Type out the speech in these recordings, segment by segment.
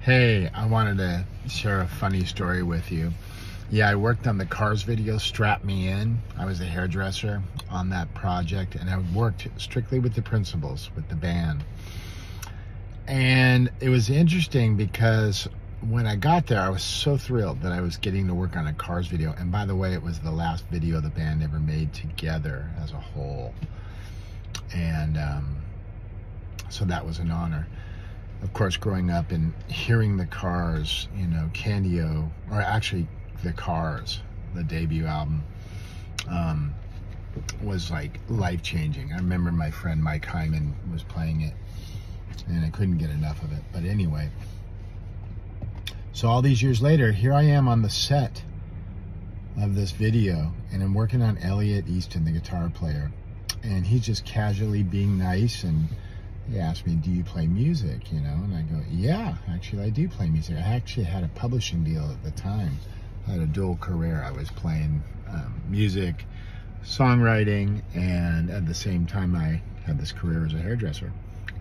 Hey, I wanted to share a funny story with you. Yeah, I worked on the Cars video, Strap Me In. I was a hairdresser on that project, and I worked strictly with the principals, with the band. And it was interesting because when I got there, I was so thrilled that I was getting to work on a Cars video. And by the way, it was the last video the band ever made together as a whole. And so that was an honor. Of course, growing up and hearing the Cars, you know, Candy-O, or actually the Cars, the debut album, was like life-changing. I remember my friend Mike Hyman was playing it, and I couldn't get enough of it. But anyway, so all these years later, here I am on the set of this video, and I'm working on Elliot Easton, the guitar player, and he's just casually being nice, and he asked me, do you play music, you know? And I go, yeah, actually I do play music. I actually had a publishing deal at the time. I had a dual career. I was playing music, songwriting, and at the same time I had this career as a hairdresser.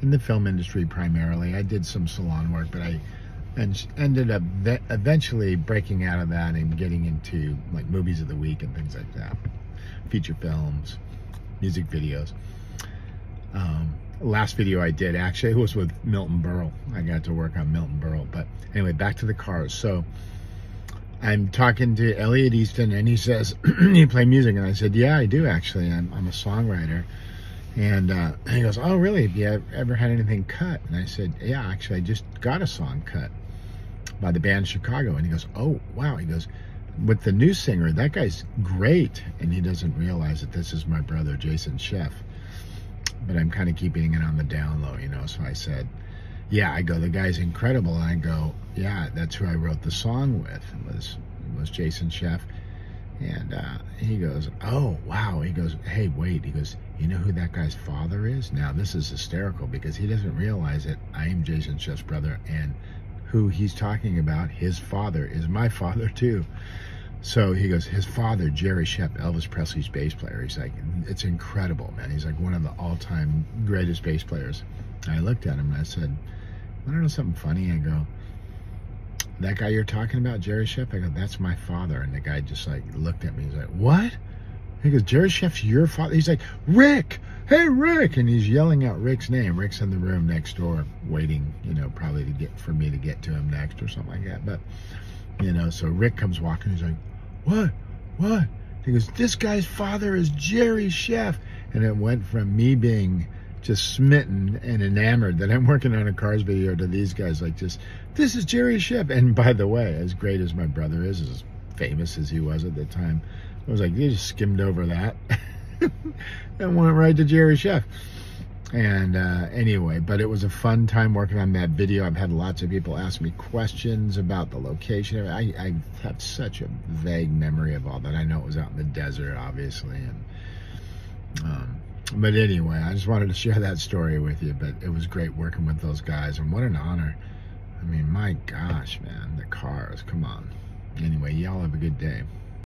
In the film industry primarily. I did some salon work, but I ended up eventually breaking out of that and getting into like movies of the week and things like that. Feature films, music videos. Last video I did actually was with Milton Berle. I got to work on Milton Berle. But anyway, back to the Cars. So I'm talking to Elliot Easton, and he says, you play music? And I said, yeah, I do actually. I'm a songwriter. And he goes, oh, really? Have you ever had anything cut? And I said, yeah, actually, I just got a song cut by the band Chicago. And he goes, oh, wow. He goes, with the new singer, that guy's great. And he doesn't realize that this is my brother, Jason Sheff. But I'm kind of keeping it on the down low, you know. So I said, yeah, I go, the guy's incredible. And I go, yeah, that's who I wrote the song with. It was Jason Sheff. And he goes, oh, wow. He goes, hey, wait. He goes, you know who that guy's father is? Now, this is hysterical because he doesn't realize that I am Jason Sheff's brother, and who he's talking about, his father, is my father, too. So he goes, his father, Jerry Sheff, Elvis Presley's bass player. He's like, it's incredible, man. He's like one of the all-time greatest bass players. And I looked at him and I said, I don't know, something funny. I go, that guy you're talking about, Jerry Sheff? I go, that's my father. And the guy just like looked at me. He's like, what? He goes, Jerry Sheff's your father? He's like, Rick! Hey, Rick! And he's yelling out Rick's name. Rick's in the room next door waiting, you know, probably for me to get to him next or something like that. But, you know, so Rick comes walking. He's like, what? He goes, this guy's father is Jerry Sheff. And it went from me being just smitten and enamored that I'm working on a Cars video to these guys like this is Jerry Sheff. And by the way, as great as my brother is, as famous as he was at the time, I was like, you just skimmed over that and went right to Jerry Sheff. And anyway, but it was a fun time working on that video. I've had lots of people ask me questions about the location. I have such a vague memory of all that. I know it was out in the desert, obviously. And but anyway, I just wanted to share that story with you. But it was great working with those guys, and what an honor. I mean, my gosh, man, the Cars, come on. Anyway, y'all have a good day.